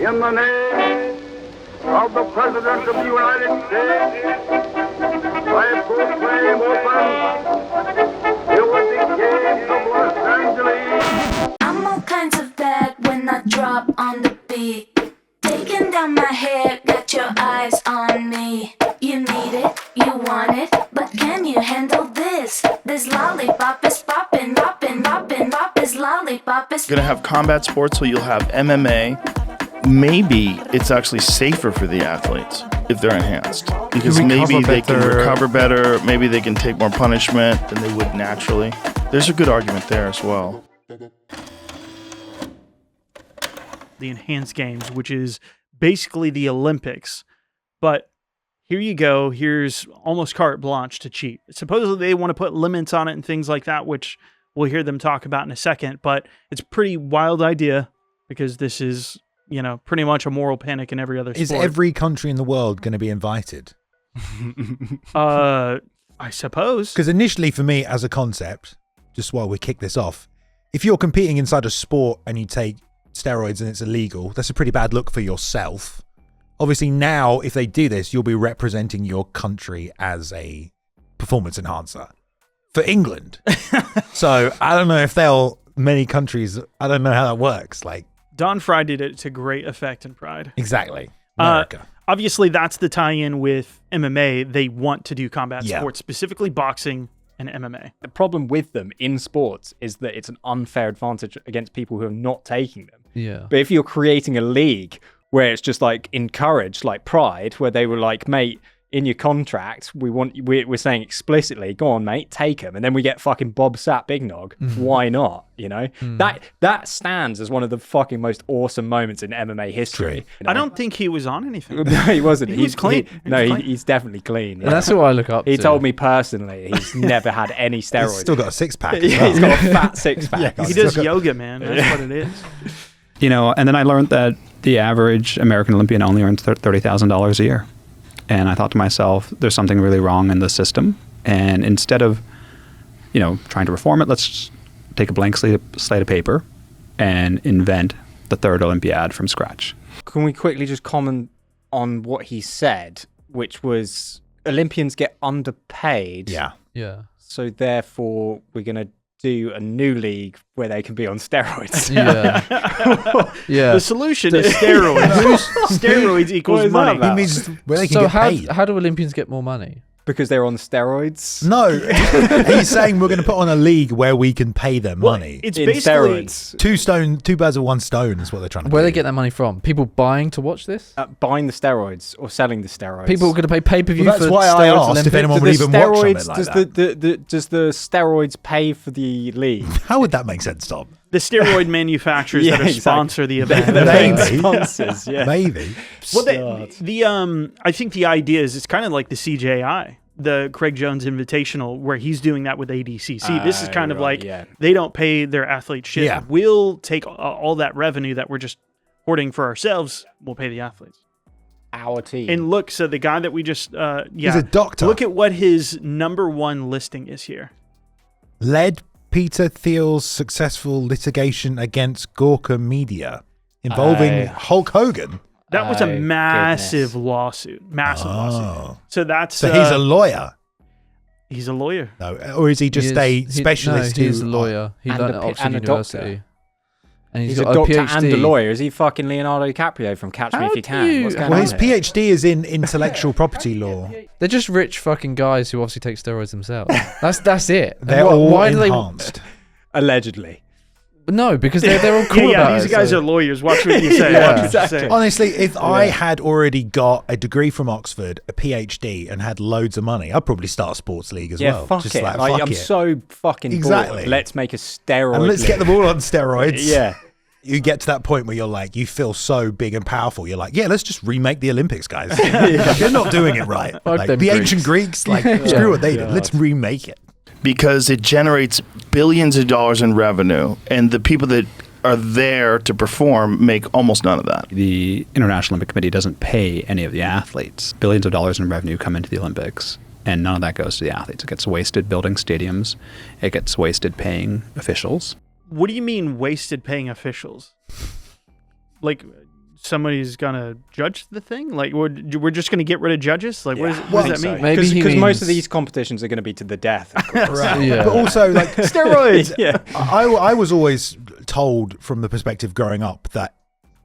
In the name of the President of the United States, I proclaim open the gates of Los Angeles. I'm all kinds of bad when I drop on the beat. Taking down my hair, got your eyes on me. You need it, you want it, but can you handle this? This lollipop is poppin', poppin', poppin', pop is lollipop is. You're gonna have combat sports, so you'll have MMA. Maybe it's actually safer for the athletes if they're enhanced, because maybe they can recover better, maybe they can take more punishment than they would naturally. There's a good argument there as well. The enhanced games, which is basically the Olympics, but here you go, here's almost carte blanche to cheat. Supposedly they want to put limits on it and things like that, which we'll hear them talk about in a second, but it's a pretty wild idea because this is, you know, pretty much a moral panic in every other sport. Is every country in the world going to be invited? I suppose. Because initially for me as a concept, just while we kick this off, if you're competing inside a sport and you take steroids and it's illegal, that's a pretty bad look for yourself. Obviously now, if they do this, you'll be representing your country as a performance enhancer for England. So I don't know if many countries, I don't know how that works. Like Don Fry did it to great effect and pride. Exactly. America. Obviously that's the tie-in with MMA. They want to do combat sports, specifically boxing and MMA. The problem with them in sports is that it's an unfair advantage against people who are not taking them. Yeah. But if you're creating a league where it's just like encouraged, like Pride, where they were like, mate, in your contract, we're saying explicitly, go on, mate, take them, and then we get fucking Bob Sapp Big Nog. Why not? You know, that stands as one of the fucking most awesome moments in MMA history. You know? I don't think he was on anything. No, he wasn't. He's clean. He's definitely clean. And that's what I look up to. He told me personally he's never had any steroids. He's still got a six-pack. Yeah, he's got a fat six-pack. He does yoga, man. That's what it is. You know, and then I learned that the average American Olympian only earns $30,000 a year. And I thought to myself, there's something really wrong in the system. And instead of, you know, trying to reform it, let's take a blank slate of paper and invent the third Olympiad from scratch. Can we quickly just comment on what he said, which was Olympians get underpaid. Yeah. Yeah. So therefore, we're going to do a new league where they can be on steroids. Yeah. Yeah. The solution is steroids. Steroids equals money. He means where they can So get paid. how do Olympians get more money? Because they're on steroids. No, he's saying we're going to put on a league where we can pay them money. It's in basically steroids. Two birds with one stone is what they're trying to do. Where they get that money from? People buying to watch this? Buying the steroids or selling the steroids. People are going to pay pay-per-view Well, that's for why I steroids asked Olympics? if anyone Do would the even watch something steroids, like that. does the steroids pay for the league? How would that make sense, Tom? the steroid manufacturers Yeah, that are exactly. sponsor the event. They're Maybe. big sponsors, yeah. Maybe. Well, I think the idea is it's kind of like the CJI, the Craig Jones Invitational, where he's doing that with ADCC. This is kind of like they don't pay their athletes shit. Yeah. We'll take all that revenue that we're just hoarding for ourselves. We'll pay the athletes. Our team. And look, so the guy that we just He's a doctor. Look at what his #1 listing is here. Led Peter Thiel's successful litigation against Gawker Media involving Hulk Hogan. That was a Oh, massive lawsuit. Massive lawsuit. So that's So he's a lawyer. He's a lawyer. No, or is he just a specialist? He's a who- lawyer. He and learned a at p- Oxford and a University. doctor. And He's got a doctor PhD. and a lawyer. Is he fucking Leonardo DiCaprio from Catch Me How If You do Can? you- What's going Well, on his here? PhD is in intellectual property law. They're just rich fucking guys who obviously take steroids themselves. That's it. And They're why- all why do they? enhanced. Allegedly. No, because they're all cool about these it. guys so- are lawyers. Watch what you say. Yeah. Watch what Exactly. you say. Honestly, if I had already got a degree from Oxford, a PhD, and had loads of money, I'd probably start a sports league as Yeah, well. fuck Just it. like, Like, fuck I'm it. so fucking Exactly. bored. Let's make a steroid And let's get league. them all on steroids. Yeah. You get to that point where you're like, you feel so big and powerful. You're like, yeah, let's just remake the Olympics, guys. You're not doing it right. Fuck Like, them the Greeks. ancient Greeks, like, screw what they did. Let's remake it. Because it generates billions of dollars in revenue, and the people that are there to perform make almost none of that. The International Olympic Committee doesn't pay any of the athletes. Billions of dollars in revenue come into the Olympics, and none of that goes to the athletes. It gets wasted building stadiums. It gets wasted paying officials. What do you mean wasted paying officials? Like, somebody's gonna judge the thing? Like, we're just gonna get rid of judges? Like, what does that mean? Maybe Because most of means- these competitions are going to be to the death, of course. Right. Yeah. But also, like, Steroids. Yeah. I was always told from the perspective growing up that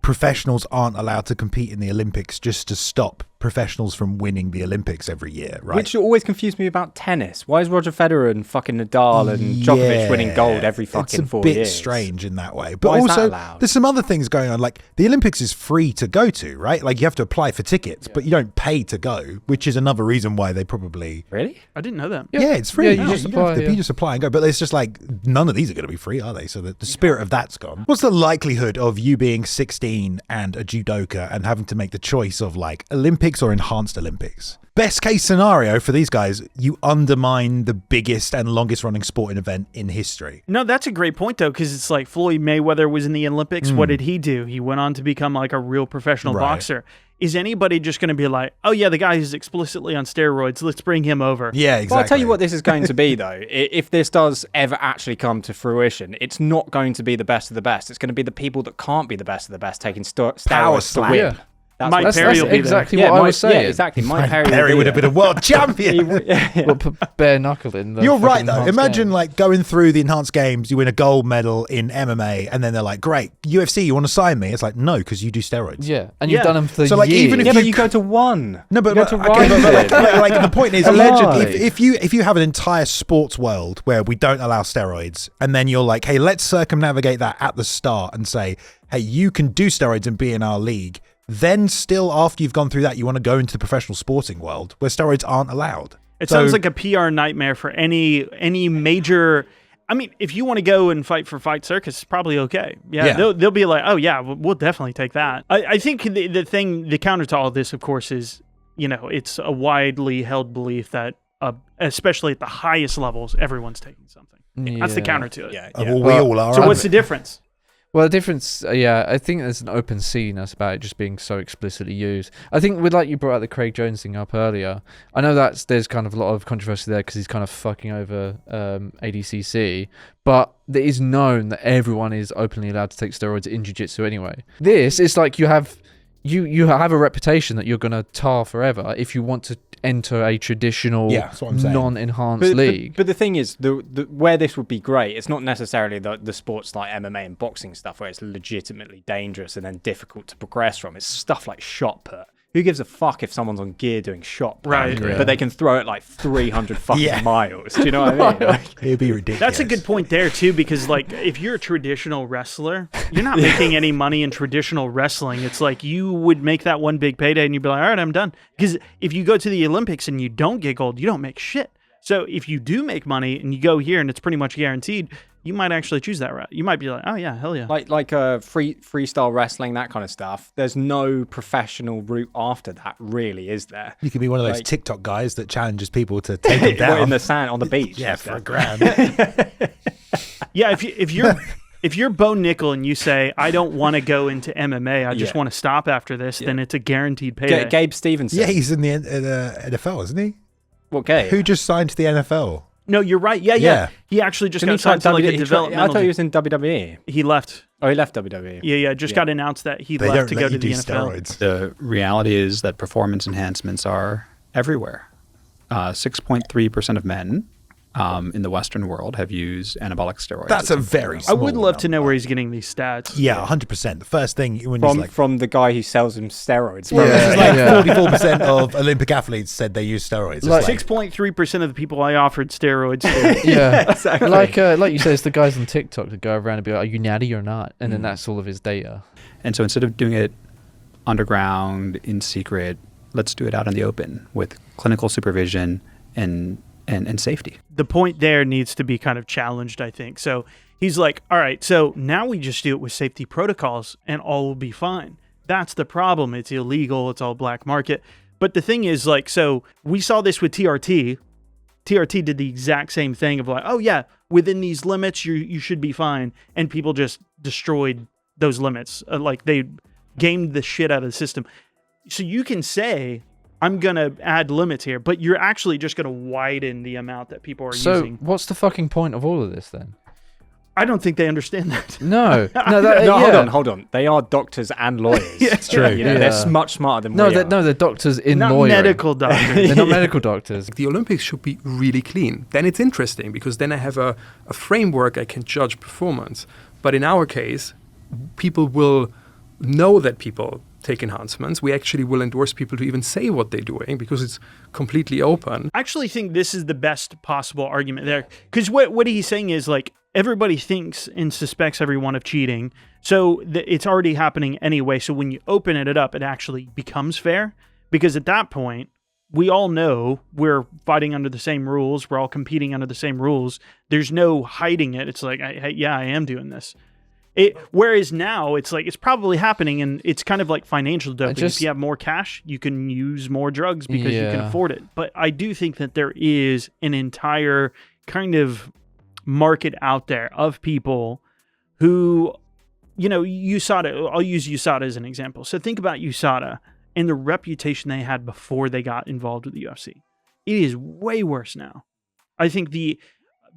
professionals aren't allowed to compete in the Olympics just to stop professionals from winning the Olympics every year, right? Which always confused me about tennis. Why is Roger Federer and fucking Nadal and Djokovic winning gold every fucking 4 years? It's a bit strange in that way. But Why is that also, allowed? there's some other things going on. Like, the Olympics is free to go to, right? Like, you have to apply for tickets, but you don't pay to go, which is another reason why they probably... Really? I didn't know that. Yeah, it's free. Yeah, you just don't apply, have to- yeah. You just apply and go. But it's just like, none of these are going to be free, are they? So the spirit of that's gone. What's the likelihood of you being 16 and a judoka and having to make the choice of, like, Olympics or enhanced Olympics? Best case scenario for these guys, you undermine the biggest and longest running sporting event in history. No, that's a great point, though, because it's like Floyd Mayweather was in the Olympics. What did he do? He went on to become like a real professional Right. boxer. Is anybody just going to be like, oh, yeah, the guy who's explicitly on steroids, let's bring him over? Yeah, exactly. Well, I'll tell you what this is going to be, though. If this does ever actually come to fruition, it's not going to be the best of the best. It's going to be the people that can't be the best of the best taking steroids to slam. win. Yeah. That's Mike what- Perry That's will be there. exactly what I was saying. Yeah, exactly. Mike Perry, Perry would have been a world champion. Well, bare knuckling. You're right, though. Imagine like going through the enhanced games, you win a gold medal in MMA, and then they're like, "Great, UFC, you want to sign me?" It's like, no, because you do steroids. Yeah, and you've Yeah. done them for So, like, years. even if Yeah, but you you go to one. No, but You go to okay, but Rising. like the point is, Allegedly. if you have an entire sports world where we don't allow steroids, and then you're like, hey, let's circumnavigate that at the start and say, hey, you can do steroids and be in our league. Then still, after you've gone through that, you want to go into the professional sporting world where steroids aren't allowed. It So- sounds like a PR nightmare for any major. I mean, if you want to go and fight for Fight Circus, it's probably okay. Yeah, Yeah. They'll be like, oh yeah, we'll definitely take that. I think the counter to all of this, of course, is it's a widely held belief that especially at the highest levels, everyone's taking something. That's the Yeah. counter to it. Yeah, Well, we all are. So aren't what's we? the difference? Well, the difference, I think there's an open seediness about it just being so explicitly used. I think with, like, you brought out the Craig Jones thing up earlier. I know there's kind of a lot of controversy there because he's kind of fucking over ADCC, but it is known that everyone is openly allowed to take steroids in jiu-jitsu anyway. This is like you have a reputation that you're going to tar forever if you want to enter a traditional that's what I'm saying. non-enhanced league. But the thing is, the where this would be great, it's not necessarily the sports like MMA and boxing stuff where it's legitimately dangerous and then difficult to progress from. It's stuff like shot put. Who gives a fuck if someone's on gear doing shot put? Right. Yeah. But they can throw it like 300 fucking Yeah. miles. Do you know what I mean? Like, It'd be ridiculous. That's a good point there too, because like if you're a traditional wrestler, you're not making any money in traditional wrestling. It's like you would make that one big payday and you'd be like, all right, I'm done. Because if you go to the Olympics and you don't get gold, you don't make shit. So if you do make money and you go here and it's pretty much guaranteed, you might actually choose that route. You might be like, oh yeah, hell yeah. like freestyle wrestling, that kind of stuff. There's no professional route after that, really, is there? You could be one of those Like- TikTok guys that challenges people to take them What, down. in the sand on the beach. yeah, and for a stuff. grand. Yeah, if you're Bo Nickel and you say, I don't want to go into MMA, I just Yeah. want to stop after this, then it's a guaranteed payday. Gabe Stevenson. yeah, he's in the NFL, isn't he? What Gabe? Who just signed to the NFL? No, you're right. Yeah. Yeah. He actually just Didn't got he signed to like a I developmental. thought he was in WWE. He left. Oh, he left WWE. Yeah. Just got announced that he They left don't to let go you to do the NFL. steroids. The reality is that performance enhancements are everywhere. 6.3% of men in the Western world have used anabolic steroids. That's a very I small would love to know number. where he's getting these stats. Yeah, 100%. The first thing when he's like, From the guy who sells him steroids. yeah, this is like Yeah. 44% of Olympic athletes said they use steroids. It's Like- 6.3% of the people I offered steroids to. Yeah, exactly. like you said, it's the guys on TikTok that go around and be like, "Are you natty or not?" And then that's all of his data. And so instead of doing it underground, in secret, let's do it out in the open with clinical supervision and safety. The point there needs to be kind of challenged, I think. So he's like, all right, so now we just do it with safety protocols and all will be fine. That's the problem. It's illegal. It's all black market. But the thing is, like, so we saw this with TRT. TRT did the exact same thing of like, oh yeah, within these limits, you should be fine. And people just destroyed those limits. Like they gamed the shit out of the system. So you can say, I'm going to add limits here, but you're actually just going to widen the amount that people are So using. what's the fucking point of all of this then? I don't think they understand that. No. Hold on. They are doctors and lawyers. It's true. They're much smarter than No, we are. they're doctors in Not lawyering. medical doctors. They're not medical doctors. The Olympics should be really clean. Then it's interesting because then I have a framework I can judge performance. But in our case, people will know that people take enhancements. We actually will endorse people to even say what they're doing because it's completely open. I actually think this is the best possible argument there. Because what he's saying is like, everybody thinks and suspects everyone of cheating. So it's already happening anyway. So when you open it up, it actually becomes fair. Because at that point, we all know we're fighting under the same rules. We're all competing under the same rules. There's no hiding it. It's like, I am doing this. Whereas now it's like it's probably happening, and it's kind of like financial doping. If you have more cash, you can use more drugs because you can afford it. But I do think that there is an entire kind of market out there of people who, USADA. I'll use USADA as an example. So think about USADA and the reputation they had before they got involved with the UFC. It is way worse now. I think the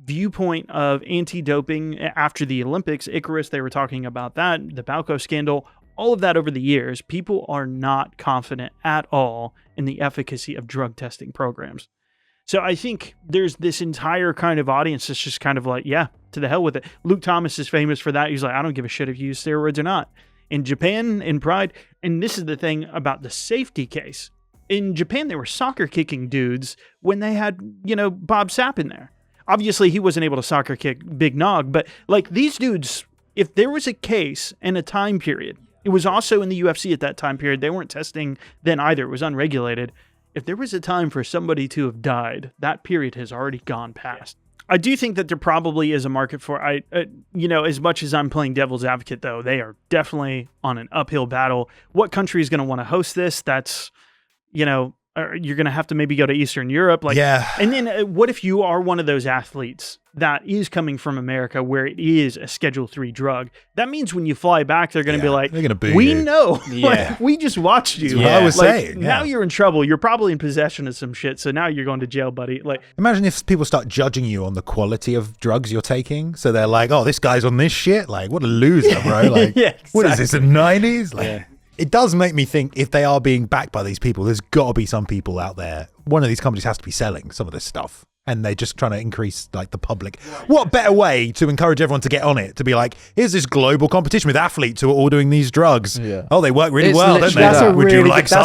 viewpoint of anti-doping after the Olympics, Icarus, they were talking about that, the Balco scandal, all of that over the years, people are not confident at all in the efficacy of drug testing programs. So I think there's this entire kind of audience that's just kind of like, yeah, to the hell with it. Luke Thomas is famous for that. He's like, I don't give a shit if you use steroids or not. In Japan, in Pride, and this is the thing about the safety case. In Japan, they were soccer kicking dudes when they had, Bob Sapp in there. Obviously, he wasn't able to soccer kick Big Nog, but like these dudes, if there was a case and a time period, it was also in the UFC at that time period. They weren't testing then either. It was unregulated. If there was a time for somebody to have died, that period has already gone past. I do think that there probably is a market for, as much as I'm playing devil's advocate, though, they are definitely on an uphill battle. What country is going to want to host this? That's, you're going to have to maybe go to Eastern Europe. And then what if you are one of those athletes that is coming from America where it is a Schedule 3 drug? That means when you fly back, they're going to be like, they're going to boo we you. know. Like, we just watched you. That's what I was saying. Now you're in trouble. You're probably in possession of some shit. So now you're going to jail, buddy. Like, imagine if people start judging you on the quality of drugs you're taking. So they're like, oh, this guy's on this shit. Like, what a loser, bro. Like, What is this, the 90s? Like, It does make me think if they are being backed by these people, there's got to be some people out there. One of these companies has to be selling some of this stuff. And they're just trying to increase like the public. What better way to encourage everyone to get on it? To be like, here's this global competition with athletes who are all doing these drugs. Yeah. Oh, they work really well, don't they? That's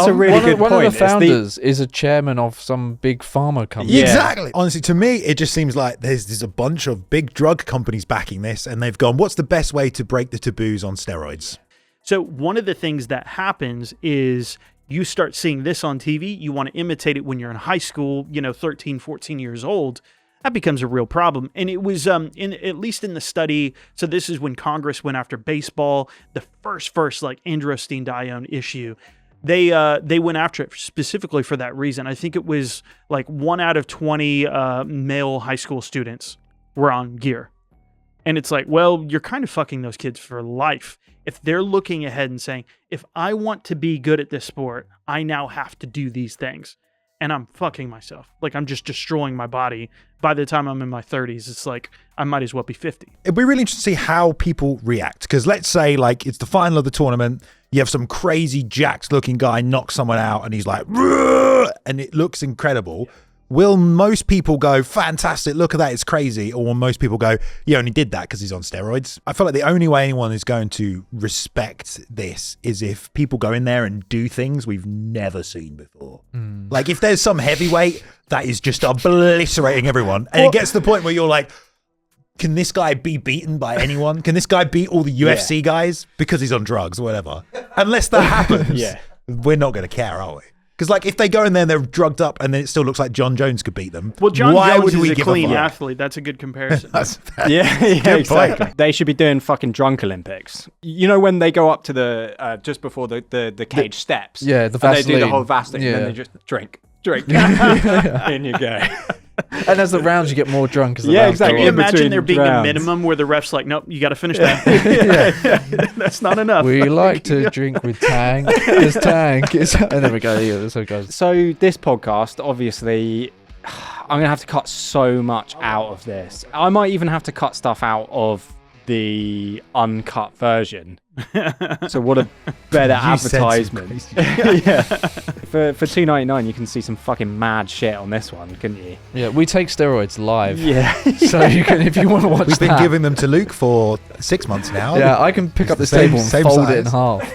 a really good one point. of the founders is a chairman of some big pharma company. Yeah. Exactly. Honestly, to me, it just seems like there's a bunch of big drug companies backing this, and they've gone, what's the best way to break the taboos on steroids? So one of the things that happens is you start seeing this on TV. You want to imitate it when you're in high school, 13, 14 years old. That becomes a real problem. And it was, at least in the study, so this is when Congress went after baseball, the first like androstenedione issue. They went after it specifically for that reason. I think it was like 1 out of 20 male high school students were on gear. And it's like, well, you're kind of fucking those kids for life. If they're looking ahead and saying, if I want to be good at this sport, I now have to do these things. And I'm fucking myself. Like, I'm just destroying my body. By the time I'm in my 30s, it's like, I might as well be 50. It'd be really interesting to see how people react. Because let's say, like, it's the final of the tournament. You have some crazy jacked looking guy knock someone out and he's like, "Rrr!" And it looks incredible. Will most people go, fantastic, look at that, it's crazy? Or will most people go, you only did that because he's on steroids? I feel like the only way anyone is going to respect this is if people go in there and do things we've never seen before. Like if there's some heavyweight that is just obliterating everyone, and it gets to the point where you're like, can this guy be beaten by anyone? Can this guy beat all the UFC guys because he's on drugs or whatever? Unless that happens, we're not going to care, are we? Because, like, if they go in there and they're drugged up and then it still looks like John Jones could beat them, well, John why Jones would we is a give clean fuck? athlete. That's a good comparison. Yeah, exactly. They should be doing fucking drunk Olympics. You know when they go up to the just before the cage steps? Yeah, the and they do the Vaseline. whole Vaseline, Yeah. and then they just drink. In you go. And as the rounds, you get more drunk as the Yeah, rounds exactly. go Can you on. imagine there being a rounds. minimum where the ref's like, nope, you got to finish that. That's not enough. We like to drink with Tang. There's Tang. And there we go. Yeah, that's how it goes. So this podcast, obviously, I'm going to have to cut so much out of this. I might even have to cut stuff out of the uncut version. So what a better You said some advertisement. crazy- Yeah. For $2.99 you can see some fucking mad shit on this one, couldn't you? Yeah, we take steroids live. Yeah. So you can, if you want to watch We've been that. giving them to Luke for 6 months now. Yeah, I can pick It's up the this same- table and same fold it in size. half.